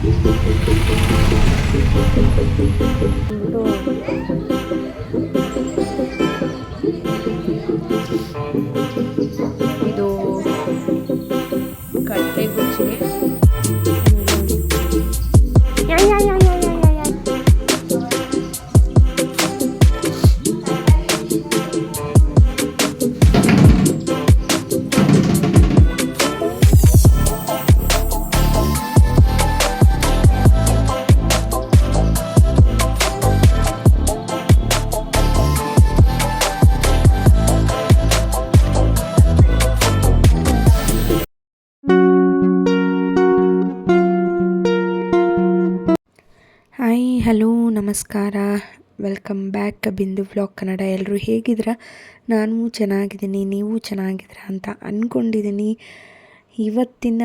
ಇದು ಕಡಲೆ ಗುಚ್ಚಿಗೆ hi hello ನಮಸ್ಕಾರ, ವೆಲ್ಕಮ್ ಬ್ಯಾಕ್ ಬಿಂದು ವ್ಲಾಗ್ ಕನ್ನಡ. ಎಲ್ಲರೂ ಹೇಗಿದ್ದೀರಾ? ನಾನು ಚೆನ್ನಾಗಿದ್ದೀನಿ, ನೀವು ಚೆನ್ನಾಗಿದ್ದೀರಾ ಅಂತ ಅಂದ್ಕೊಂಡಿದ್ದೀನಿ. ಇವತ್ತಿನ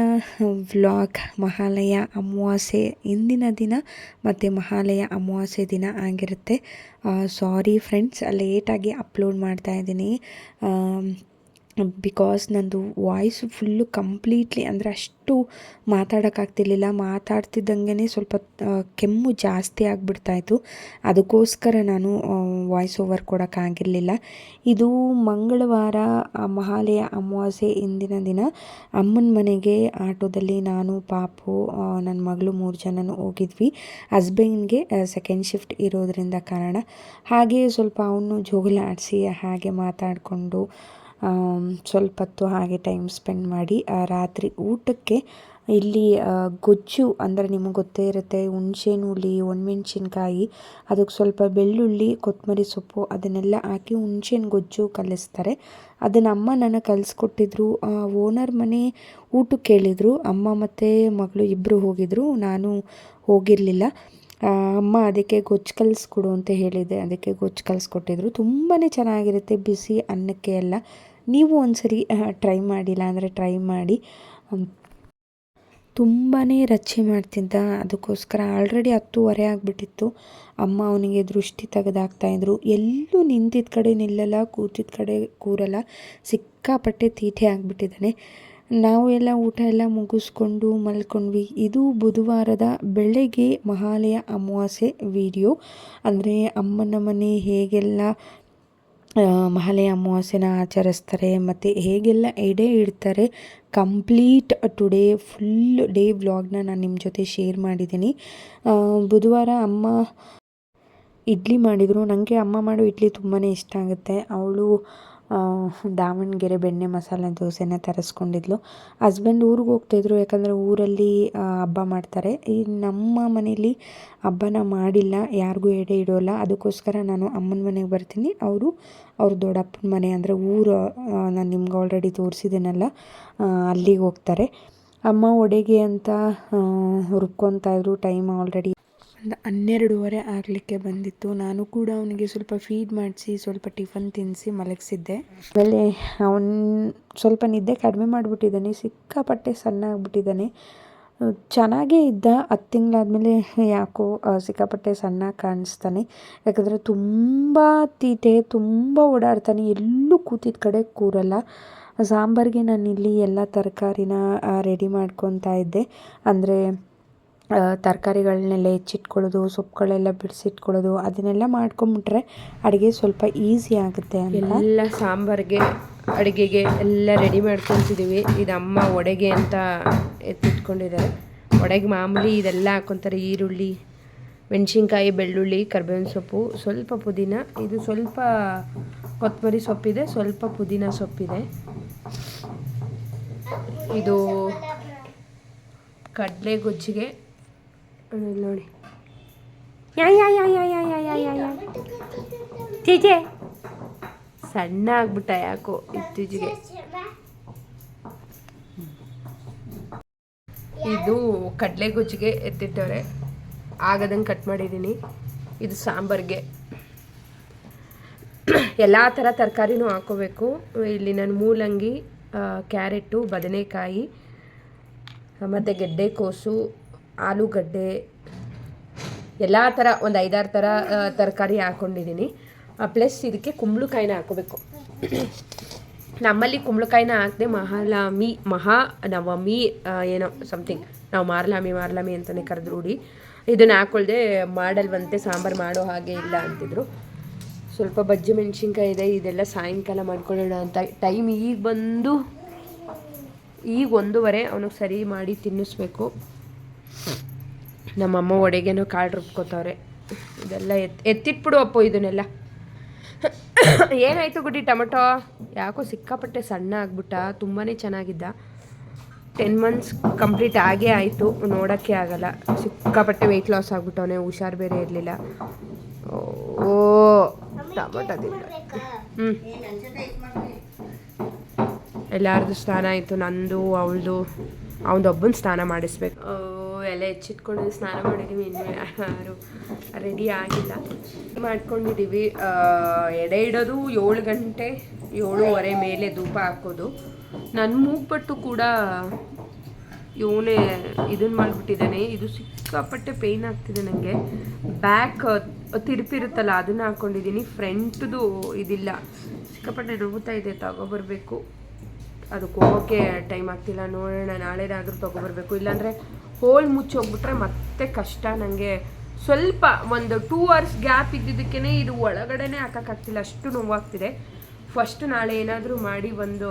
ವ್ಲಾಗ್ ಮಹಾಲಯ ಅಮಾವಾಸ್ಯೆ ಇಂದಿನ ದಿನ ಮತ್ತು ಮಹಾಲಯ ಅಮಾವಾಸ್ಯೆ ದಿನ ಆಗಿರುತ್ತೆ. ಸಾರಿ ಫ್ರೆಂಡ್ಸ್, ಲೇಟಾಗಿ ಅಪ್ಲೋಡ್ ಮಾಡ್ತಾಯಿದ್ದೀನಿ. ಬಿಕಾಸ್ ನಂದು ವಾಯ್ಸು ಫುಲ್ಲು ಕಂಪ್ಲೀಟ್ಲಿ ಅಂದರೆ ಅಷ್ಟು ಮಾತಾಡೋಕ್ಕಾಗ್ತಿರ್ಲಿಲ್ಲ. ಮಾತಾಡ್ತಿದ್ದಂಗೆ ಸ್ವಲ್ಪ ಕೆಮ್ಮು ಜಾಸ್ತಿ ಆಗಿಬಿಡ್ತಾಯಿತ್ತು. ಅದಕ್ಕೋಸ್ಕರ ನಾನು ವಾಯ್ಸ್ ಓವರ್ ಕೊಡೋಕ್ಕಾಗಿರಲಿಲ್ಲ. ಇದು ಮಂಗಳವಾರ ಮಹಾಲಯ ಅಮಾವಾಸ್ಯೆ ಇಂದಿನ ದಿನ ಅಮ್ಮನ ಮನೆಗೆ ಆಟೋದಲ್ಲಿ ನಾನು, ಪಾಪು, ನನ್ನ ಮಗಳು 3 ಜನನೂ ಹೋಗಿದ್ವಿ. ಹಸ್ಬೆಂಡ್ಗೆ ಸೆಕೆಂಡ್ ಶಿಫ್ಟ್ ಇರೋದರಿಂದ ಕಾರಣ ಹಾಗೆ ಸ್ವಲ್ಪ ಅವನು ಜೋಗುಲ ಆಡಿಸಿ ಹಾಗೆ ಮಾತಾಡಿಕೊಂಡು ಸ್ವಲ್ಪ ಹೊತ್ತು ಹಾಗೆ ಟೈಮ್ ಸ್ಪೆಂಡ್ ಮಾಡಿ ರಾತ್ರಿ ಊಟಕ್ಕೆ ಇಲ್ಲಿ ಗೊಜ್ಜು ಅಂದರೆ ನಿಮಗೆ ಗೊತ್ತೇ ಇರುತ್ತೆ, ಹುಣಸೆಹಣ್ಣು ಹುಳಿ, ಒಣಮೆಣ್ಸಿನ್ಕಾಯಿ, ಅದಕ್ಕೆ ಸ್ವಲ್ಪ ಬೆಳ್ಳುಳ್ಳಿ, ಕೊತ್ತಂಬರಿ ಸೊಪ್ಪು ಅದನ್ನೆಲ್ಲ ಹಾಕಿ ಹುಣಸೆಹಣ್ಣು ಗೊಜ್ಜು ಕಲಿಸ್ತಾರೆ. ಅದನ್ನು ಅಮ್ಮ ನನಗೆ ಕಲಿಸ್ಕೊಟ್ಟಿದ್ರು. ಓನರ್ ಮನೆ ಊಟಕ್ಕೆ ಕೇಳಿದರು. ಅಮ್ಮ ಮತ್ತು ಮಗಳು ಇಬ್ಬರು ಹೋಗಿದ್ದರು, ನಾನು ಹೋಗಿರಲಿಲ್ಲ. ಅಮ್ಮ ಅದಕ್ಕೆ ಗೊಜ್ಜು ಕಲಿಸ್ಕೊಡು ಅಂತ ಹೇಳಿದೆ, ಅದಕ್ಕೆ ಗೊಜ್ಜು ಕಲಿಸ್ಕೊಟ್ಟಿದ್ರು. ತುಂಬಾ ಚೆನ್ನಾಗಿರುತ್ತೆ ಬಿಸಿ ಅನ್ನಕ್ಕೆ ಎಲ್ಲ. ನೀವು ಒಂದ್ಸರಿ ಟ್ರೈ ಮಾಡಿಲ್ಲ ಅಂದರೆ ಟ್ರೈ ಮಾಡಿ. ತುಂಬಾ ರಚ್ಚೆ ಮಾಡ್ತಿದ್ದ, ಅದಕ್ಕೋಸ್ಕರ ಆಲ್ರೆಡಿ 10:15 ಆಗಿಬಿಟ್ಟಿತ್ತು. ಅಮ್ಮ ಅವನಿಗೆ ದೃಷ್ಟಿ ತೆಗೆದಾಕ್ತಾಯಿದ್ರು. ಎಲ್ಲೂ ನಿಂತಿದ್ದ ಕಡೆ ನಿಲ್ಲಲ್ಲ, ಕೂತಿದ್ದ ಕಡೆ ಕೂರಲ್ಲ, ಸಿಕ್ಕಾಪಟ್ಟೆ ತೀಟೆ ಆಗಿಬಿಟ್ಟಿದ್ದಾನೆ. ನಾವು ಎಲ್ಲ ಊಟ ಎಲ್ಲ ಮುಗಿಸ್ಕೊಂಡು ಮಲ್ಕೊಂಡ್ವಿ. ಇದು ಬುಧವಾರದ ಬೆಳಗ್ಗೆ ಮಹಾಲಯ ಅಮಾವಾಸ್ಯೆ ವಿಡಿಯೋ. ಅಂದರೆ ಅಮ್ಮನ ಮನೆ ಹೇಗೆಲ್ಲ ಮಹಾಲಯ ಅಮಾವಾಸ್ಯೆನ ಆಚರಿಸ್ತಾರೆ ಮತ್ತು ಹೇಗೆಲ್ಲ ಎಡೆ ಇಡ್ತಾರೆ, ಕಂಪ್ಲೀಟ್ ಟುಡೇ ಫುಲ್ ಡೇ ವ್ಲಾಗ್ನ ನಾನು ನಿಮ್ಮ ಜೊತೆ ಶೇರ್ ಮಾಡಿದ್ದೀನಿ. ಬುಧವಾರ ಅಮ್ಮ ಇಡ್ಲಿ ಮಾಡಿದರು. ನನಗೆ ಅಮ್ಮ ಮಾಡೋ ಇಡ್ಲಿ ತುಂಬಾ ಇಷ್ಟ ಆಗುತ್ತೆ. ಅವಳು ದಾವಣಗೆರೆ ಬೆಣ್ಣೆ ಮಸಾಲೆ ದೋಸೆನ ತರಿಸ್ಕೊಂಡಿದ್ಲು. ಹಸ್ಬೆಂಡ್ ಊರಿಗೆ ಹೋಗ್ತಾಯಿದ್ರು, ಯಾಕಂದರೆ ಊರಲ್ಲಿ ಹಬ್ಬ ಮಾಡ್ತಾರೆ. ಈ ನಮ್ಮ ಮನೇಲಿ ಹಬ್ಬನ ಮಾಡಿಲ್ಲ, ಯಾರಿಗೂ ಎಡೆ ಇಡೋಲ್ಲ. ಅದಕ್ಕೋಸ್ಕರ ನಾನು ಅಮ್ಮನ ಮನೆಗೆ ಬರ್ತೀನಿ, ಅವ್ರ ದೊಡ್ಡಪ್ಪನ ಮನೆ ಅಂದರೆ ಊರು ನಾನು ನಿಮ್ಗೆ ಆಲ್ರೆಡಿ ತೋರಿಸಿದ್ದೀನಲ್ಲ, ಅಲ್ಲಿಗೆ ಹೋಗ್ತಾರೆ. ಅಮ್ಮ ಒಡೆಗೆ ಅಂತ ರುಬ್ಕೊತಾಯಿದ್ರು. ಟೈಮ್ ಆಲ್ರೆಡಿ 12:30 ಆಗಲಿಕ್ಕೆ ಬಂದಿತ್ತು. ನಾನು ಕೂಡ ಅವನಿಗೆ ಸ್ವಲ್ಪ ಫೀಡ್ ಮಾಡಿಸಿ ಸ್ವಲ್ಪ ಟಿಫನ್ ತಿನ್ನಿಸಿ ಮಲಗಿಸಿದ್ದೆ. ಆಮೇಲೆ ಅವನು ಸ್ವಲ್ಪ ನಿದ್ದೆ ಕಡಿಮೆ ಮಾಡಿಬಿಟ್ಟಿದ್ದಾನೆ, ಸಿಕ್ಕಾಪಟ್ಟೆ ಸಣ್ಣ ಆಗಿಬಿಟ್ಟಿದ್ದಾನೆ. ಚೆನ್ನಾಗೇ ಇದ್ದ, 10 ತಿಂಗಳಾದಮೇಲೆ ಯಾಕೋ ಸಿಕ್ಕಾಪಟ್ಟೆ ಸಣ್ಣ ಕಾಣಿಸ್ತಾನೆ. ಯಾಕಂದರೆ ತುಂಬ ತೀಟೆ, ತುಂಬ ಓಡಾಡ್ತಾನೆ, ಎಲ್ಲೂ ಕೂತಿದ್ದ ಕಡೆ ಕೂರಲ್ಲ. ಸಾಂಬಾರಿಗೆ ನಾನಿಲ್ಲಿ ಎಲ್ಲ ತರಕಾರಿನ ರೆಡಿ ಮಾಡ್ಕೊತಾ ಇದ್ದೆ. ಅಂದರೆ ತರಕಾರಿಗಳನ್ನೆಲ್ಲ ಹೆಚ್ಚಿಟ್ಕೊಳ್ಳೋದು, ಸೊಪ್ಪುಗಳೆಲ್ಲ ಬಿಡಿಸಿಟ್ಕೊಳ್ಳೋದು, ಅದನ್ನೆಲ್ಲ ಮಾಡ್ಕೊಂಬಿಟ್ರೆ ಅಡುಗೆ ಸ್ವಲ್ಪ ಈಸಿ ಆಗುತ್ತೆ ಅಂತ ಎಲ್ಲ ಸಾಂಬಾರಿಗೆ ಅಡುಗೆಗೆ ಎಲ್ಲ ರೆಡಿ ಮಾಡ್ಕೊತಿದ್ದೀವಿ. ಇದು ಅಮ್ಮ ಒಡೆಗೆ ಅಂತ ಎತ್ತಿಟ್ಕೊಂಡಿದ್ದಾರೆ. ಒಡೆಗೆ ಮಾಮೂಲಿ ಇದೆಲ್ಲ ಹಾಕ್ಕೊತಾರೆ: ಈರುಳ್ಳಿ, ಮೆಣಸಿನ್ಕಾಯಿ, ಬೆಳ್ಳುಳ್ಳಿ, ಕರ್ಬೇವಿನ ಸೊಪ್ಪು, ಸ್ವಲ್ಪ ಪುದೀನ, ಇದು ಸ್ವಲ್ಪ ಕೊತ್ತಂಬರಿ ಸೊಪ್ಪಿದೆ, ಸ್ವಲ್ಪ ಪುದೀನ ಸೊಪ್ಪಿದೆ. ಇದು ಕಡಲೆ ಗೊಜ್ಜಿಗೆ ನೋಡಿ. ಚೀಚೆ ಸಣ್ಣ ಆಗ್ಬಿಟ್ಟ ಯಾಕೋ ಇತ್ತೀಚೆಗೆ. ಇದು ಕಡಲೆ ಗೊಜ್ಜಿಗೆ ಎತ್ತಿಟ್ಟವ್ರೆ, ಆಗದಂಗೆ ಕಟ್ ಮಾಡಿದ್ದೀನಿ. ಇದು ಸಾಂಬಾರಿಗೆ ಎಲ್ಲ ಥರ ತರಕಾರಿನೂ ಹಾಕೋಬೇಕು. ಇಲ್ಲಿ ನಾನು ಮೂಲಂಗಿ, ಕ್ಯಾರೆಟು, ಬದನೆಕಾಯಿ ಮತ್ತು ಗೆಡ್ಡೆಕೋಸು, ಆಲೂಗಡ್ಡೆ ಎಲ್ಲ ಥರ ಒಂದು 5-6 ಥರ ತರಕಾರಿ ಹಾಕ್ಕೊಂಡಿದ್ದೀನಿ. ಪ್ಲಸ್ ಇದಕ್ಕೆ ಕುಂಬಳಕಾಯಿನ ಹಾಕೋಬೇಕು. ನಮ್ಮಲ್ಲಿ ಕುಂಬಳಕಾಯಿನ ಹಾಕದೆ ಮಹಾನವಮಿ ಏನೋ ಸಮಥಿಂಗ್ ನಾವು ಮಾರ್ಲಾಮಿ ಅಂತಲೇ ಕರೆದು ರೂಢಿ. ಇದನ್ನು ಹಾಕೊಳ್ದೆ ಮಾಡಲ್ವಂತೆ, ಸಾಂಬಾರು ಮಾಡೋ ಹಾಗೆ ಇಲ್ಲ ಅಂತಿದ್ರು. ಸ್ವಲ್ಪ ಬಜ್ಜಿ ಮೆಣಸಿನ್ಕಾಯಿ ಇದೆ, ಇದೆಲ್ಲ ಸಾಯಂಕಾಲ ಮಾಡ್ಕೊಳ್ಳೋಣ ಅಂತ. ಟೈಮ್ ಈಗ ಬಂದು ಈಗ 1:15. ಅವನಿಗೆ ಸರಿ ಮಾಡಿ ತಿನ್ನಿಸ್ಬೇಕು. ನಮ್ಮಮ್ಮ ಒಡೆಗೇನೋ ಕಾಳು ರುಬ್ಕೋತವ್ರೆ. ಇದೆಲ್ಲ ಎತ್ತಿಟ್ಬಿಡು ಅಪ್ಪು ಇದನ್ನೆಲ್ಲ. ಏನಾಯಿತು ಗುಡ್ಡಿ ಟೊಮೆಟೊ? ಯಾಕೋ ಸಿಕ್ಕಾಪಟ್ಟೆ ಸಣ್ಣ ಆಗ್ಬಿಟ್ಟ. ತುಂಬಾ ಚೆನ್ನಾಗಿದ್ದ. 10 months ಕಂಪ್ಲೀಟ್ ಆಗೇ ಆಯಿತು, ನೋಡೋಕ್ಕೆ ಆಗಲ್ಲ. ಸಿಕ್ಕಾಪಟ್ಟೆ ವೆಯ್ಟ್ ಲಾಸ್ ಆಗ್ಬಿಟ್ಟವನೇ, ಹುಷಾರು ಬೇರೆ ಇರಲಿಲ್ಲ. ಓ ಟೊಮೆಟೊದಿಂದ ಎಲ್ಲಾರ್ದು ಸ್ನಾನ ಆಯಿತು. ನಂದು ಅವಳದು ಅವನದೊಬ್ಬನ ಸ್ನಾನ ಮಾಡಿಸ್ಬೇಕು. ಎಲ್ಲ ಹೆಚ್ಚಿಟ್ಕೊಂಡು ಸ್ನಾನ ಮಾಡಿದ್ದೀವಿ. ಇನ್ನೂ ಯಾರು ರೆಡಿ ಆಗಿಲ್ಲ. ಮಾಡ್ಕೊಂಡಿದ್ದೀವಿ. ಎಡೆ ಇಡೋದು 7 ಗಂಟೆ 7:15 ಮೇಲೆ ಧೂಪ ಹಾಕೋದು. ನನ್ನ ಮೂಗ್ಬಟ್ಟು ಕೂಡ ಇವನೇ ಇದನ್ನು ಮಾಡಿಬಿಟ್ಟಿದ್ದಾನೆ. ಇದು ಸಿಕ್ಕಾಪಟ್ಟೆ ಪೇಯ್ನ್ ಆಗ್ತಿದೆ ನನಗೆ. ಬ್ಯಾಕ್ ತಿರುಪಿರುತ್ತಲ್ಲ ಅದನ್ನು ಹಾಕ್ಕೊಂಡಿದ್ದೀನಿ. ಫ್ರಂಟ್ದು ಇದಿಲ್ಲ, ಸಿಕ್ಕಾಪಟ್ಟೆ ನೋವುತ್ತಾ ಇದೆ. ತಗೊಬರ್ಬೇಕು. ಅದಕ್ಕೆ ಹೋಗೋಕ್ಕೆ ಟೈಮ್ ಆಗ್ತಿಲ್ಲ. ನೋಡೋಣ, ನಾಳೆನಾದರೂ ತೊಗೊಬರ್ಬೇಕು. ಇಲ್ಲಾಂದರೆ ಹೋಲ್ ಮುಚ್ಚೋಗ್ಬಿಟ್ರೆ ಮತ್ತೆ ಕಷ್ಟ ನನಗೆ. ಸ್ವಲ್ಪ ಒಂದು 2 hours ಗ್ಯಾಪ್ ಇದ್ದಿದ್ದಕ್ಕೇ ಇದು ಒಳಗಡೆನೇ ಹಾಕೋಕ್ಕಾಗ್ತಿಲ್ಲ, ಅಷ್ಟು ನೋವಾಗ್ತಿದೆ. ಫಸ್ಟ್ ನಾಳೆ ಏನಾದರೂ ಮಾಡಿ ಒಂದು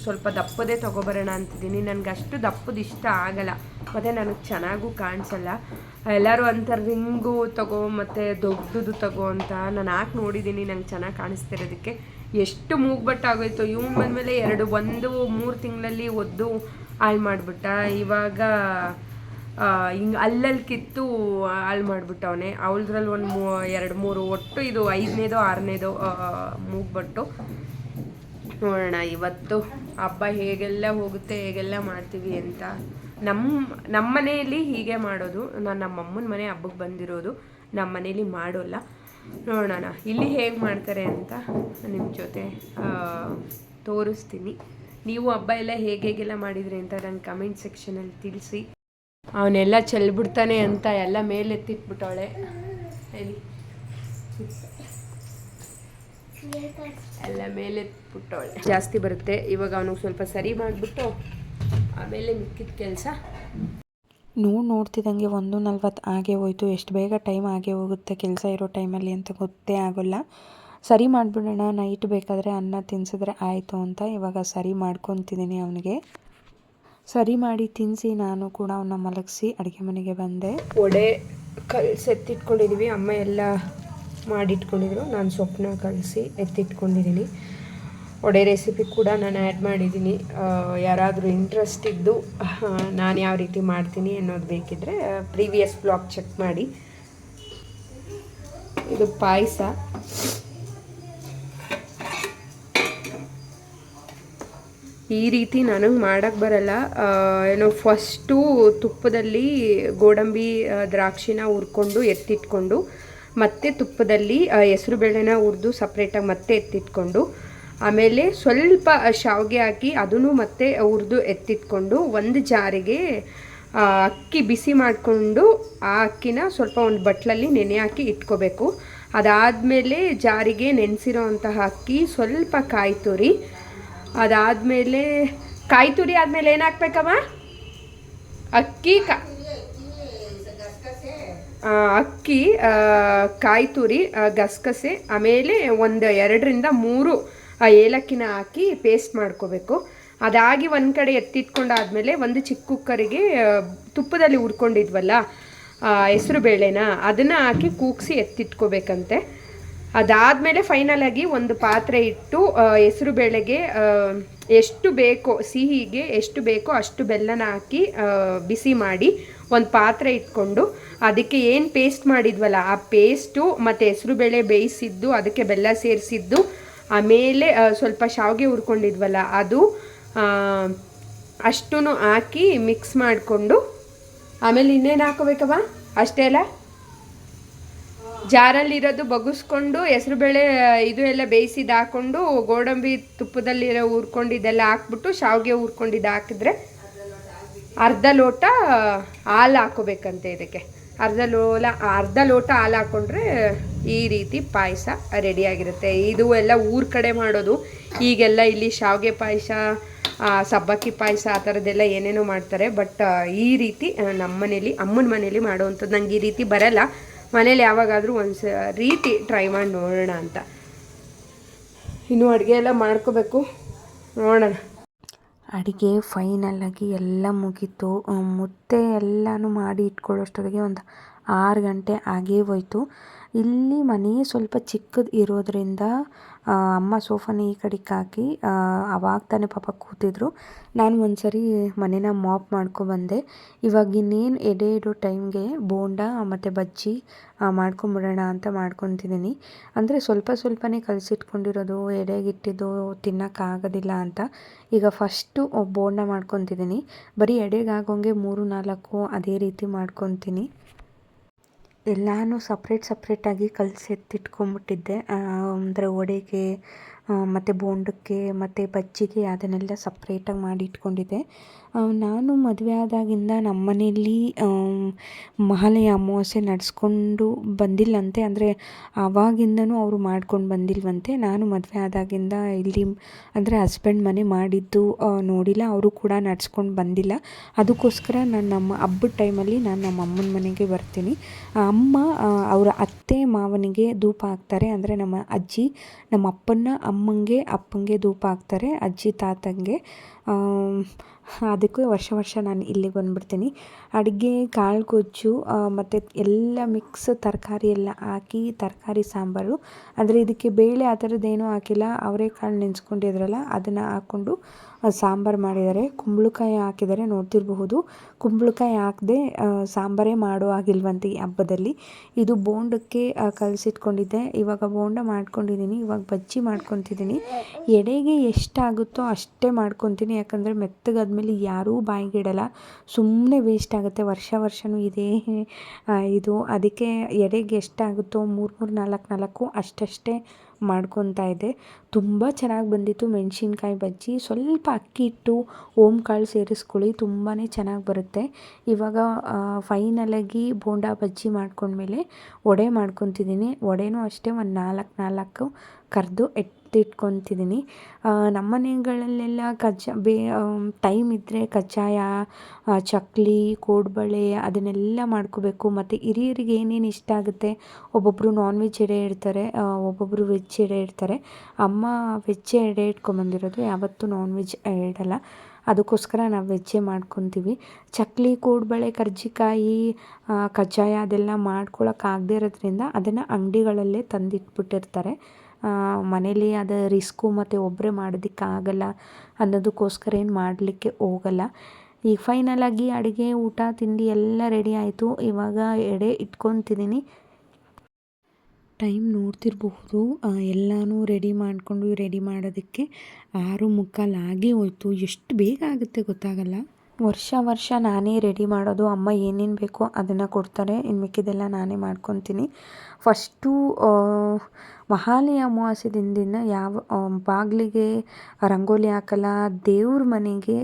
ಸ್ವಲ್ಪ ದಪ್ಪದೇ ತೊಗೊಬರೋಣ ಅಂತಿದ್ದೀನಿ. ನನಗೆ ಅಷ್ಟು ದಪ್ಪದ ಇಷ್ಟ ಆಗಲ್ಲ, ಮತ್ತು ನನಗೆ ಚೆನ್ನಾಗೂ ಕಾಣಿಸಲ್ಲ. ಎಲ್ಲರೂ ಅಂತಾರೆ ರಿಂಗು ತಗೋ ಮತ್ತು ದೊಡ್ಡದು ತಗೋ ಅಂತ. ನಾನು ಹಾಕಿ ನೋಡಿದ್ದೀನಿ, ನಂಗೆ ಚೆನ್ನಾಗಿ ಕಾಣಿಸ್ತಿರೋದಕ್ಕೆ. ಎಷ್ಟು ಮೂಗ್ಬಟ್ಟಾಗೋಯ್ತು. ಇವ್ನು ಬಂದಮೇಲೆ 3 ತಿಂಗಳಲ್ಲಿ ಒದ್ದು ಹಾಳು ಮಾಡಿಬಿಟ್ಟ. ಇವಾಗ ಹಿಂಗೆ ಅಲ್ಲಲ್ಲಿ ಕಿತ್ತು ಹಾಳು ಮಾಡಿಬಿಟ್ಟವನೆ. ಅವಳದ್ರಲ್ಲಿ ಒಂದು 2-3 ಒಟ್ಟು ಇದು 5ನೇದೋ 6ನೇದೋ ಮೂಗ್ಬಟ್ಟು. ನೋಡೋಣ ಇವತ್ತು ಹಬ್ಬ ಹೇಗೆಲ್ಲ ಹೋಗುತ್ತೆ, ಹೇಗೆಲ್ಲ ಮಾಡ್ತೀವಿ ಅಂತ. ನಮ್ಮ ಮನೆಯಲ್ಲಿ ಹೀಗೆ ಮಾಡೋದು. ನಾನು ನಮ್ಮಮ್ಮನ ಮನೆ ಹಬ್ಬಕ್ಕೆ ಬಂದಿರೋದು, ನಮ್ಮ ಮನೇಲಿ ಮಾಡೋಲ್ಲ. ನೋಡೋಣ ಇಲ್ಲಿ ಹೇಗೆ ಮಾಡ್ತಾರೆ ಅಂತ ನಿಮ್ಮ ಜೊತೆ ತೋರಿಸ್ತೀನಿ. ನೀವು ಹಬ್ಬ ಎಲ್ಲ ಹೇಗೆಲ್ಲ ಮಾಡಿದ್ರಿ ಅಂತ ನಂಗೆ ಕಮೆಂಟ್ ಸೆಕ್ಷನಲ್ಲಿ ತಿಳಿಸಿ. ಅವನೆಲ್ಲ ಚೆಲ್ಬಿಡ್ತಾನೆ ಅಂತ ಎಲ್ಲ ಮೇಲೆತ್ತಿಟ್ಬಿಟ್ಟವಳೆ. ಎಲ್ಲ ಮೇಲೆತ್ಬಿಟ್ಟವಳೆ. ಜಾಸ್ತಿ ಬರುತ್ತೆ. ಇವಾಗ ಅವನಿಗೆ ಸ್ವಲ್ಪ ಸರಿ ಮಾಡಿಬಿಟ್ಟು ಆಮೇಲೆ ಮಿಕ್ಕಿದ ಕೆಲಸ. ನೋಡ್ತಿದ್ದಂಗೆ 1:40 ಆಗೇ ಹೋಯ್ತು. ಎಷ್ಟು ಬೇಗ ಟೈಮ್ ಆಗೇ ಹೋಗುತ್ತೆ ಕೆಲಸ ಇರೋ ಟೈಮಲ್ಲಿ ಅಂತ ಗೊತ್ತೇ ಆಗೋಲ್ಲ. ಸರಿ ಮಾಡಿಬಿಡೋಣ, ನೈಟ್ ಬೇಕಾದರೆ ಅನ್ನ ತಿನ್ಸಿದ್ರೆ ಆಯಿತು ಅಂತ ಇವಾಗ ಸರಿ ಮಾಡ್ಕೊತಿದ್ದೀನಿ. ಅವನಿಗೆ ಸರಿ ಮಾಡಿ ತಿನ್ನಿಸಿ ನಾನು ಕೂಡ ಅವನ್ನ ಮಲಗಿಸಿ ಅಡುಗೆ ಮನೆಗೆ ಬಂದೆ. ವಡೆ ಎತ್ತಿಟ್ಕೊಂಡಿದ್ದೀವಿ. ಅಮ್ಮ ಎಲ್ಲ ಮಾಡಿಟ್ಕೊಂಡಿದ್ರು. ನಾನು ಸೊಪ್ಪನ್ನ ಕಲಸಿ ಎತ್ತಿಟ್ಕೊಂಡಿದ್ದೀನಿ. ವಡೆ ರೆಸಿಪಿ ಕೂಡ ನಾನು ಆ್ಯಡ್ ಮಾಡಿದ್ದೀನಿ. ಯಾರಾದರೂ ಇಂಟ್ರೆಸ್ಟ್ ಇದ್ದು ನಾನು ಯಾವ ರೀತಿ ಮಾಡ್ತೀನಿ ಅನ್ನೋದು ಬೇಕಿದ್ದರೆ ಪ್ರೀವಿಯಸ್ ಬ್ಲಾಗ್ ಚೆಕ್ ಮಾಡಿ. ಇದು ಪಾಯಸ. ಈ ರೀತಿ ನನಗೆ ಮಾಡೋಕ್ಕೆ ಬರಲ್ಲ. ಏನೋ ಫಸ್ಟು ತುಪ್ಪದಲ್ಲಿ ಗೋಡಂಬಿ ದ್ರಾಕ್ಷಿನ ಹುರ್ಕೊಂಡು ಎತ್ತಿಟ್ಕೊಂಡು, ಮತ್ತೆ ತುಪ್ಪದಲ್ಲಿ ಹೆಸರುಬೇಳೆನ ಹುರಿದು ಸಪ್ರೇಟಾಗಿ ಮತ್ತೆ ಎತ್ತಿಟ್ಕೊಂಡು, ಆಮೇಲೆ ಸ್ವಲ್ಪ ಶಾವಿಗೆ ಹಾಕಿ ಅದನ್ನು ಮತ್ತೆ ಹುರಿದು ಎತ್ತಿಟ್ಕೊಂಡು, ಒಂದು ಜಾರಿಗೆ ಅಕ್ಕಿ ಬಿಸಿ ಮಾಡಿಕೊಂಡು ಆ ಅಕ್ಕಿನ ಸ್ವಲ್ಪ ಒಂದು ಬಟ್ಲಲ್ಲಿ ನೆನೆ ಹಾಕಿ ಇಟ್ಕೋಬೇಕು. ಅದಾದಮೇಲೆ ಜಾರಿಗೆ ನೆನೆಸಿರೋ ಅಂತಹ ಅಕ್ಕಿ, ಸ್ವಲ್ಪ ಕಾಯಿ ತುರಿ, ಅದಾದಮೇಲೆ ಕಾಯಿ ತುರಿ ಆದಮೇಲೆ ಏನು ಹಾಕ್ಬೇಕಮ್ಮ? ಅಕ್ಕಿ ಕಾಯಿ ತುರಿ, ಗಸಗಸೆ, ಆಮೇಲೆ ಒಂದು 2-3 ಏಲಕ್ಕಿನ ಹಾಕಿ ಪೇಸ್ಟ್ ಮಾಡ್ಕೋಬೇಕು. ಅದಾಗಿ ಒಂದು ಕಡೆ ಎತ್ತಿಟ್ಕೊಂಡಾದ್ಮೇಲೆ ಒಂದು ಚಿಕ್ಕ ಕುಕ್ಕರಿಗೆ ತುಪ್ಪದಲ್ಲಿ ಹುರ್ಕೊಂಡಿದ್ವಲ್ಲ ಹೆಸರು ಬೇಳೆನ ಅದನ್ನು ಹಾಕಿ ಕೂಗಿಸಿ ಎತ್ತಿಟ್ಕೋಬೇಕಂತೆ. ಅದಾದಮೇಲೆ ಫೈನಲಾಗಿ ಒಂದು ಪಾತ್ರೆ ಇಟ್ಟು ಹೆಸರು ಬೇಳೆಗೆ ಎಷ್ಟು ಬೇಕೋ, ಸಿಹಿಗೆ ಎಷ್ಟು ಬೇಕೋ ಅಷ್ಟು ಬೆಲ್ಲನ ಹಾಕಿ ಬಿಸಿ ಮಾಡಿ ಒಂದು ಪಾತ್ರೆ ಇಟ್ಕೊಂಡು ಅದಕ್ಕೆ ಏನು ಪೇಸ್ಟ್ ಮಾಡಿದ್ವಲ್ಲ ಆ ಪೇಸ್ಟು ಮತ್ತು ಹೆಸರು ಬೇಳೆ ಬೇಯಿಸಿದ್ದು, ಅದಕ್ಕೆ ಬೆಲ್ಲ ಸೇರಿಸಿದ್ದು, ಆಮೇಲೆ ಸ್ವಲ್ಪ ಶಾವಿಗೆ ಹುರ್ಕೊಂಡಿದ್ವಲ್ಲ ಅದು ಅಷ್ಟೂ ಹಾಕಿ ಮಿಕ್ಸ್ ಮಾಡಿಕೊಂಡು, ಆಮೇಲೆ ಇನ್ನೇನು ಹಾಕೋಬೇಕವ? ಅಷ್ಟೇ ಅಲ್ಲ, ಜಾರಲ್ಲಿರೋದು ಬಗ್ಗಿಸ್ಕೊಂಡು ಹೆಸರುಬೇಳೆ ಇದು ಎಲ್ಲ ಬೇಯಿಸಿದ್ದು ಹಾಕ್ಕೊಂಡು ಗೋಡಂಬಿ ತುಪ್ಪದಲ್ಲಿರೋ ಹುರ್ಕೊಂಡಿದ್ದೆಲ್ಲ ಹಾಕ್ಬಿಟ್ಟು ಶಾವಿಗೆ ಹುರ್ಕೊಂಡಿದ್ದು ಹಾಕಿದ್ರೆ ಅರ್ಧ ಲೋಟ ಹಾಲು ಹಾಕೋಬೇಕಂತೆ. ಇದಕ್ಕೆ ಅರ್ಧ ಲೋಟ ಹಾಲು ಹಾಕ್ಕೊಂಡ್ರೆ ಈ ರೀತಿ ಪಾಯಸ ರೆಡಿಯಾಗಿರುತ್ತೆ. ಇದು ಎಲ್ಲ ಊರ ಕಡೆ ಮಾಡೋದು. ಈಗೆಲ್ಲ ಇಲ್ಲಿ ಶಾವಿಗೆ ಪಾಯಸ ಸಬ್ಬಕ್ಕಿ ಪಾಯಸ ಆ ಥರದ್ದೆಲ್ಲ ಏನೇನೋ ಮಾಡ್ತಾರೆ. ಬಟ್ ಈ ರೀತಿ ನಮ್ಮ ಮನೇಲಿ ಅಮ್ಮನ ಮನೇಲಿ ಮಾಡೋವಂಥದ್ದು ನಂಗೆ ಈ ರೀತಿ ಬರಲ್ಲ. ಮನೇಲಿ ಯಾವಾಗಾದರೂ ಒಂದು ರೀತಿ ಟ್ರೈ ಮಾಡಿ ನೋಡೋಣ ಅಂತ. ಇನ್ನೂ ಅಡುಗೆ ಎಲ್ಲ ಮಾಡ್ಕೋಬೇಕು, ನೋಡೋಣ. ಅಡುಗೆ ಫೈನಲಾಗಿ ಎಲ್ಲ ಮುಗೀತು. ಮುದ್ದೆ ಎಲ್ಲನೂ ಮಾಡಿ ಇಟ್ಕೊಳ್ಳೋಷ್ಟೊತ್ತಿಗೆ ಒಂದು 6 ಗಂಟೆ ಆಗೇ ಹೋಯ್ತು. ಇಲ್ಲಿ ಮನೆ ಸ್ವಲ್ಪ ಚಿಕ್ಕದು ಇರೋದ್ರಿಂದ ಅಮ್ಮ ಸೋಫಾನ ಈ ಕಡೆಗೆ ಹಾಕಿ ಅವಾಗ ತಾನೇ ಪಾಪ ಕೂತಿದ್ರು. ನಾನು ಒಂದು ಸರಿ ಮನೇನ ಮಾಪ್ ಮಾಡ್ಕೊಬಂದೆ. ಇವಾಗ ಇನ್ನೇನು ಎಡೆ ಇಡೋ ಟೈಮ್ಗೆ ಬೋಂಡ ಮತ್ತು ಬಜ್ಜಿ ಮಾಡ್ಕೊಂಬಿಡೋಣ ಅಂತ ಮಾಡ್ಕೊತಿದ್ದೀನಿ. ಅಂದರೆ ಸ್ವಲ್ಪನೇ ಕಲಸಿಟ್ಕೊಂಡಿರೋದು, ಎಡೆಗಿಟ್ಟಿದ್ದು ತಿನ್ನೋಕ್ಕಾಗೋದಿಲ್ಲ ಅಂತ ಈಗ ಫಸ್ಟು ಬೋಂಡ ಮಾಡ್ಕೊತಿದ್ದೀನಿ. ಬರೀ ಎಡೆಗಾಗೋಂಗೆ 3-4 ಅದೇ ರೀತಿ ಮಾಡ್ಕೊತೀನಿ. ಎಲ್ಲನೂ ಸಪ್ರೇಟಾಗಿ ಕಲಸಿ ಎತ್ತಿಟ್ಕೊಂಬಿಟ್ಟಿದ್ದೆ. ಅಂದರೆ ವಡೆಗೆ ಮತ್ತು ಬೋಂಡಕ್ಕೆ ಮತ್ತು ಬಜ್ಜಿಗೆ ಅದನ್ನೆಲ್ಲ ಸಪ್ರೇಟಾಗಿ ಮಾಡಿ ಇಟ್ಕೊಂಡಿದ್ದೆ. ನಾನು ಮದುವೆ ಆದಾಗಿಂದ ನಮ್ಮ ಮನೆಯಲ್ಲಿ ಮಹಾಲಯ ಅಮಾವಾಸ್ಯೆ ನಡೆಸ್ಕೊಂಡು ಬಂದಿಲ್ಲಂತೆ. ಅಂದರೆ ಆವಾಗಿಂದನೂ ಅವರು ಮಾಡ್ಕೊಂಡು ಬಂದಿಲ್ವಂತೆ. ನಾನು ಮದುವೆ ಆದಾಗಿಂದ ಇಲ್ಲಿ ಅಂದರೆ ಹಸ್ಬೆಂಡ್ ಮನೆ ಮಾಡಿದ್ದು ನೋಡಿಲ್ಲ, ಅವರು ಕೂಡ ನಡ್ಸ್ಕೊಂಡು ಬಂದಿಲ್ಲ. ಅದಕ್ಕೋಸ್ಕರ ನಾನು ನಮ್ಮ ಹಬ್ಬದ ಟೈಮಲ್ಲಿ ನಾನು ನಮ್ಮ ಅಮ್ಮನ ಮನೆಗೆ ಬರ್ತೀನಿ. ಅಮ್ಮ ಅವರ ಅತ್ತೆ ಮಾವನಿಗೆ ಧೂಪ ಹಾಕ್ತಾರೆ. ಅಂದರೆ ನಮ್ಮ ಅಜ್ಜಿ ನಮ್ಮ ಅಪ್ಪಂಗೆ ಧೂಪ ಹಾಕ್ತಾರೆ, ಅಜ್ಜಿ ತಾತಂಗೆ. ಅದಕ್ಕೂ ವರ್ಷ ನಾನು ಇಲ್ಲಿಗೆ ಬಂದುಬಿಡ್ತೀನಿ. ಅಡುಗೆ ಕಾಳು ಗೊಜ್ಜು ಮತ್ತು ಎಲ್ಲ ಮಿಕ್ಸ್ ತರಕಾರಿ ಎಲ್ಲ ಹಾಕಿ ತರಕಾರಿ ಸಾಂಬಾರು. ಅಂದರೆ ಇದಕ್ಕೆ ಬೇಳೆ ಆ ಥರದ್ದೇನೂ ಹಾಕಿಲ್ಲ, ಅವರೆಕಾಳು ನೆನೆಸ್ಕೊಂಡಿದ್ರಲ್ಲ ಅದನ್ನು ಹಾಕ್ಕೊಂಡು ಸಾಂಬಾರು ಮಾಡಿದ್ದಾರೆ. ಕುಂಬಳಕಾಯಿ ಹಾಕಿದ್ದಾರೆ, ನೋಡ್ತಿರಬಹುದು. ಕುಂಬಳಕಾಯಿ ಹಾಕದೆ ಸಾಂಬಾರೇ ಮಾಡೋ ಆಗಿಲ್ವಂತೆ ಈ ಹಬ್ಬದಲ್ಲಿ. ಇದು ಬೋಂಡಕ್ಕೆ ಕಲಸಿಟ್ಕೊಂಡಿದ್ದೆ. ಇವಾಗ ಬೋಂಡ ಮಾಡ್ಕೊಂಡಿದ್ದೀನಿ, ಇವಾಗ ಬಜ್ಜಿ ಮಾಡ್ಕೊತಿದ್ದೀನಿ. ಎಡೆಗೆ ಎಷ್ಟಾಗುತ್ತೋ ಅಷ್ಟೇ ಮಾಡ್ಕೊತೀನಿ. ಯಾಕಂದರೆ ಮೆತ್ತಗಾದ್ಮೇಲೆ ಯಾರೂ ಬಾಯಿಗಿಡಲ್ಲ, ಸುಮ್ಮನೆ ವೇಸ್ಟ್ ಆಗುತ್ತೆ. ವರ್ಷವೂ ಇದೇ ಇದು. ಅದಕ್ಕೆ ಎಡೆಗೆ ಎಷ್ಟಾಗುತ್ತೋ 3-4 ಅಷ್ಟೇ ಮಾಡ್ಕೊತಾ ಇದ್ದೆ. ತುಂಬ ಚೆನ್ನಾಗಿ ಬಂದಿತ್ತು ಮೆಣಸಿನ್ಕಾಯಿ ಬಜ್ಜಿ. ಸ್ವಲ್ಪ ಅಕ್ಕಿ ಹಿಟ್ಟು ಓಂಕಾಳು ಸೇರಿಸ್ಕೊಳ್ಳಿ, ತುಂಬಾ ಚೆನ್ನಾಗಿ ಬರುತ್ತೆ. ಇವಾಗ ಫೈನಲಾಗಿ ಬೋಂಡ ಬಜ್ಜಿ ಮಾಡ್ಕೊಂಡ್ಮೇಲೆ ವಡೆ ಮಾಡ್ಕೊತಿದ್ದೀನಿ. ವಡೆನೂ ಅಷ್ಟೇ ಒಂದು 4 ಕರೆದು ಎತ್ತಿಟ್ಕೊತಿದ್ದೀನಿ. ನಮ್ಮ ಮನೆಗಳಲ್ಲೆಲ್ಲ ಟೈಮ್ ಇದ್ದರೆ ಕಜ್ಜಾಯ, ಚಕ್ಲಿ, ಕೋಡ್ಬಳೆ ಅದನ್ನೆಲ್ಲ ಮಾಡ್ಕೋಬೇಕು. ಮತ್ತು ಹಿರಿಯರಿಗೆ ಏನೇನು ಇಷ್ಟ ಆಗುತ್ತೆ, ಒಬ್ಬೊಬ್ಬರು ನಾನ್ ವೆಜ್ ಎಡೆ ಇಡ್ತಾರೆ, ಒಬ್ಬೊಬ್ಬರು ವೆಜ್ ಎಡೆ ಇಡ್ತಾರೆ. ಅಮ್ಮ ವೆಜ್ ಎಡೆ ಇಟ್ಕೊಂಬಂದಿರೋದು, ಯಾವತ್ತೂ ನಾನ್ ವೆಜ್ ಇಡಲ್ಲ. ಅದಕ್ಕೋಸ್ಕರ ನಾವು ವೆಜ್ಜೇ ಮಾಡ್ಕೊತೀವಿ. ಚಕ್ಲಿ, ಕೋಡ್ಬಳೆ, ಕರ್ಜಿಕಾಯಿ, ಕಜ್ಜಾಯ ಅದೆಲ್ಲ ಮಾಡ್ಕೊಳಕ್ಕಾಗದೇ ಇರೋದ್ರಿಂದ ಅದನ್ನು ಅಂಗಡಿಗಳಲ್ಲೇ ತಂದಿಟ್ಬಿಟ್ಟಿರ್ತಾರೆ. ಮನೇಲಿ ಅದು ರಿಸ್ಕು ಮತ್ತು ಒಬ್ಬರೇ ಮಾಡೋದಕ್ಕಾಗಲ್ಲ ಅನ್ನೋದಕ್ಕೋಸ್ಕರ ಏನು ಮಾಡಲಿಕ್ಕೆ ಹೋಗಲ್ಲ. ಈಗ ಫೈನಲಾಗಿ ಅಡುಗೆ, ಊಟ, ತಿಂಡಿ ಎಲ್ಲ ರೆಡಿ ಆಯಿತು. ಇವಾಗ ಎಡೆ ಇಟ್ಕೊತಿದ್ದೀನಿ. ಟೈಮ್ ನೋಡ್ತಿರಬಹುದು, ಎಲ್ಲನೂ ರೆಡಿ ಮಾಡೋದಕ್ಕೆ 6:45 ಆಗೇ ಹೋಯ್ತು. ಎಷ್ಟು ಬೇಗ ಆಗುತ್ತೆ ಗೊತ್ತಾಗಲ್ಲ. ವರ್ಷ ನಾನೇ ರೆಡಿ ಮಾಡೋದು. ಅಮ್ಮ ಏನೇನು ಬೇಕೋ ಅದನ್ನು ಕೊಡ್ತಾರೆ, ಇನ್ನು ಮಿಕ್ಕಿದೆಲ್ಲ ನಾನೇ ಮಾಡ್ಕೊತೀನಿ. ಫಸ್ಟು ಮಹಾಲಯ ಅಮಾವಾಸ್ಯೆ ದಿನ ಯಾವ ಬಾಗಿಲಿಗೆ ರಂಗೋಲಿ ಹಾಕಲ್ಲ, ದೇವ್ರ ಮನೆಗೆ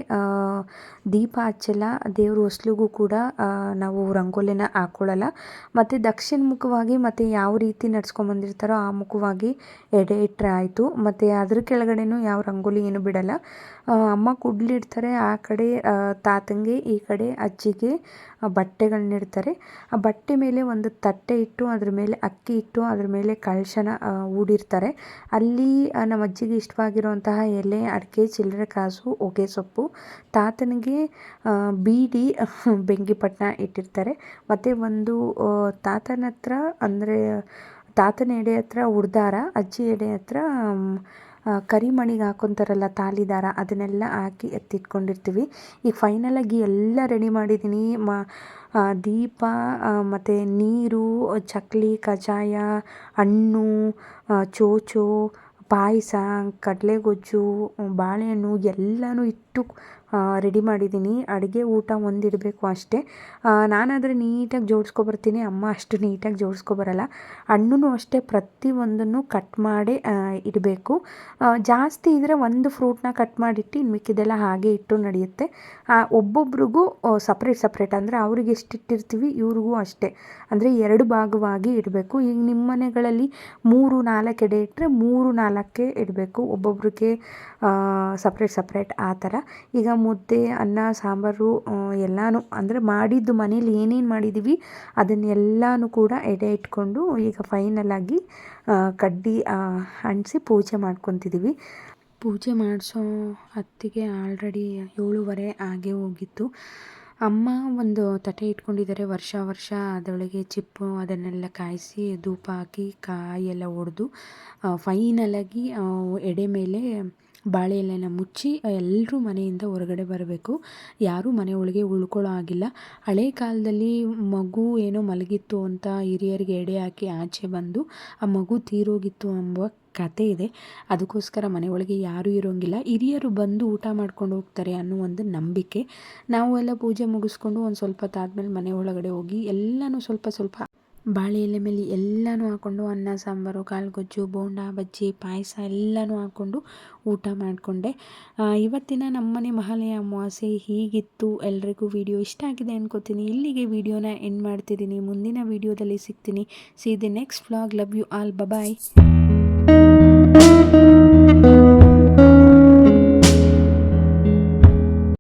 ದೀಪ ಹಚ್ಚಲ್ಲ, ದೇವ್ರ ಹೊಸ್ಲಿಗೂ ಕೂಡ ನಾವು ರಂಗೋಲಿನ ಹಾಕ್ಕೊಳ್ಳಲ್ಲ. ಮತ್ತು ದಕ್ಷಿಣ ಮುಖವಾಗಿ ಮತ್ತು ಯಾವ ರೀತಿ ನಡ್ಸ್ಕೊಂಬಂದಿರ್ತಾರೋ ಆ ಮುಖವಾಗಿ ಎಡೆ ಇಟ್ಟರೆ ಆಯಿತು. ಮತ್ತು ಅದ್ರ ಕೆಳಗಡೆನೂ ಯಾವ ರಂಗೋಲಿ ಏನು ಬಿಡಲ್ಲ. ಅಮ್ಮ ಕುಡ್ಲಿಡ್ತಾರೆ, ಆ ಕಡೆ ತಾತಂಗೆ, ಈ ಕಡೆ ಅಜ್ಜಿಗೆ ಬಟ್ಟೆಗಳನ್ನಿಡ್ತಾರೆ. ಆ ಬಟ್ಟೆ ಮೇಲೆ ಒಂದು ತಟ್ಟೆ ಇಟ್ಟು ಅದ್ರ ಮೇಲೆ ಅಕ್ಕಿ ಇಟ್ಟು ಅದ್ರ ಮೇಲೆ ಕಳಶನ ಹೂಡಿರ್ತಾರೆ. ಅಲ್ಲಿ ನಮ್ಮ ಅಜ್ಜಿಗೆ ಇಷ್ಟವಾಗಿರುವಂತಹ ಎಲೆ, ಅಡಿಕೆ, ಚಿಲ್ಲರೆ ಕಾಸು, ಹೊಗೆ ಸೊಪ್ಪು, ತಾತನಿಗೆ ಬೀಡಿ, ಬೆಂಕಿಪಟ್ಟಣ ಇಟ್ಟಿರ್ತಾರೆ. ಮತ್ತು ಒಂದು ತಾತನ ಹತ್ರ ಅಂದರೆ ತಾತನ ಎಡೆ ಹತ್ರ ಉಡ್ದಾರ, ಅಜ್ಜಿ ಎಡೆ ಹತ್ರ ಕರಿಮಣಿಗೆ ಹಾಕೊತಾರಲ್ಲ ತಾಲಿದಾರ, ಅದನ್ನೆಲ್ಲ ಹಾಕಿ ಎತ್ತಿಟ್ಕೊಂಡಿರ್ತೀವಿ. ಈಗ ಫೈನಲಾಗಿ ಎಲ್ಲ ರೆಡಿ ಮಾಡಿದ್ದೀನಿ. ದೀಪ ಮತ್ತು ನೀರು, ಚಕ್ಲಿ, ಕಜ್ಜಾಯ, ಹಣ್ಣು, ಚೋಚೋ, ಪಾಯಸ, ಕಡಲೆಗೊಜ್ಜು, ಬಾಳೆಹಣ್ಣು ಎಲ್ಲನೂ ಇಟ್ಟು ರೆಡಿ ಮಾಡಿದ್ದೀನಿ. ಅಡುಗೆ ಊಟ ಒಂದಿಡಬೇಕು ಅಷ್ಟೇ. ನಾನಾದರೆ ನೀಟಾಗಿ ಜೋಡಿಸ್ಕೊಬರ್ತೀನಿ, ಅಮ್ಮ ಅಷ್ಟು ನೀಟಾಗಿ ಜೋಡಿಸ್ಕೊಬರಲ್ಲ. ಹಣ್ಣು ಅಷ್ಟೇ ಪ್ರತಿಯೊಂದನ್ನು ಕಟ್ ಮಾಡಿ ಇಡಬೇಕು. ಜಾಸ್ತಿ ಇದ್ದರೆ ಒಂದು ಫ್ರೂಟ್ನ ಕಟ್ ಮಾಡಿಟ್ಟು ಇನ್ನು ಮಿಕ್ಕಿದೆಲ್ಲ ಹಾಗೆ ಇಟ್ಟು ನಡೆಯುತ್ತೆ. ಒಬ್ಬೊಬ್ರಿಗೂ ಸಪ್ರೇಟ್ ಅಂದರೆ ಅವ್ರಿಗೆ ಎಷ್ಟು ಇಟ್ಟಿರ್ತೀವಿ ಇವ್ರಿಗೂ ಅಷ್ಟೇ, ಅಂದರೆ 2 ಭಾಗವಾಗಿ ಇಡಬೇಕು. ಈಗ ನಿಮ್ಮ ಮನೆಗಳಲ್ಲಿ 3-4 ಎಡೆ ಇಟ್ಟರೆ 3-4 ಇಡಬೇಕು, ಒಬ್ಬೊಬ್ರಿಗೆ ಸಪ್ರೇಟ್ ಆ ಥರ. ಈಗ ಮುದ್ದೆ, ಅನ್ನ, ಸಾಂಬಾರು ಎಲ್ಲನೂ ಅಂದರೆ ಮಾಡಿದ್ದು ಮನೇಲಿ ಏನೇನು ಮಾಡಿದ್ದೀವಿ ಅದನ್ನೆಲ್ಲನೂ ಕೂಡ ಎಡೆ ಇಟ್ಕೊಂಡು ಈಗ ಫೈನಲಾಗಿ ಕಡ್ಡಿ ಅಂಟಿಸಿ ಪೂಜೆ ಮಾಡ್ಕೊತಿದ್ದೀವಿ. ಪೂಜೆ ಮಾಡಿಸೋ ಹೊತ್ತಿಗೆ ಆಲ್ರೆಡಿ 7:15 ಆಗೇ ಹೋಗಿತ್ತು. ಅಮ್ಮ ಒಂದು ತಟ್ಟೆ ಇಟ್ಕೊಂಡಿದ್ದಾರೆ, ವರ್ಷ ಅದರೊಳಗೆ ಚಿಪ್ಪು ಅದನ್ನೆಲ್ಲ ಕಾಯಿಸಿ ಧೂಪ ಹಾಕಿ ಕಾಯೆಲ್ಲ ಒಡೆದು ಫೈನಲಾಗಿ ಎಡೆ ಮೇಲೆ ಬಾಳೆ ಎಲೆನ ಮುಚ್ಚಿ ಎಲ್ಲರೂ ಮನೆಯಿಂದ ಹೊರಗಡೆ ಬರಬೇಕು. ಯಾರೂ ಮನೆ ಒಳಗೆ ಉಳ್ಕೊಳ್ಳೋ ಆಗಿಲ್ಲ. ಹಳೆ ಕಾಲದಲ್ಲಿ ಮಗು ಏನೋ ಮಲಗಿತ್ತು ಅಂತ ಹಿರಿಯರಿಗೆ ಎಡೆ ಹಾಕಿ ಆಚೆ ಬಂದು ಆ ಮಗು ತೀರೋಗಿತ್ತು ಎಂಬ ಕತೆ ಇದೆ. ಅದಕ್ಕೋಸ್ಕರ ಮನೆ ಒಳಗೆ ಯಾರೂ ಇರೋಂಗಿಲ್ಲ, ಹಿರಿಯರು ಬಂದು ಊಟ ಮಾಡ್ಕೊಂಡು ಹೋಗ್ತಾರೆ ಅನ್ನೋ ಒಂದು ನಂಬಿಕೆ. ನಾವು ಎಲ್ಲ ಪೂಜೆ ಮುಗಿಸ್ಕೊಂಡು ಒಂದು ಸ್ವಲ್ಪ ಹೊತ್ತಾದ್ಮೇಲೆ ಮನೆ ಒಳಗಡೆ ಹೋಗಿ ಎಲ್ಲನೂ ಸ್ವಲ್ಪ ಬಾಳೆ ಎಲೆ ಮೇಲೆ ಎಲ್ಲನೂ ಹಾಕ್ಕೊಂಡು ಅನ್ನ, ಸಾಂಬಾರು, ಕಾಳುಗೊಜ್ಜು, ಬೋಂಡ, ಬಜ್ಜಿ, ಪಾಯಸ ಎಲ್ಲನೂ ಹಾಕ್ಕೊಂಡು ಊಟ ಮಾಡಿಕೊಂಡೆ. ಇವತ್ತಿನ ನಮ್ಮನೆ ಮಹಾಲಯ ಅಮಾವಾಸ್ಯೆ ಹೀಗಿತ್ತು. ಎಲ್ರಿಗೂ ವಿಡಿಯೋ ಇಷ್ಟ ಆಗಿದೆ ಅನ್ಕೋತೀನಿ. ಇಲ್ಲಿಗೆ ವಿಡಿಯೋನ ಎಂಡ್ ಮಾಡ್ತಿದ್ದೀನಿ. ಮುಂದಿನ ವಿಡಿಯೋದಲ್ಲಿ ಸಿಗ್ತೀನಿ. See the next vlog. Love you all. Bye.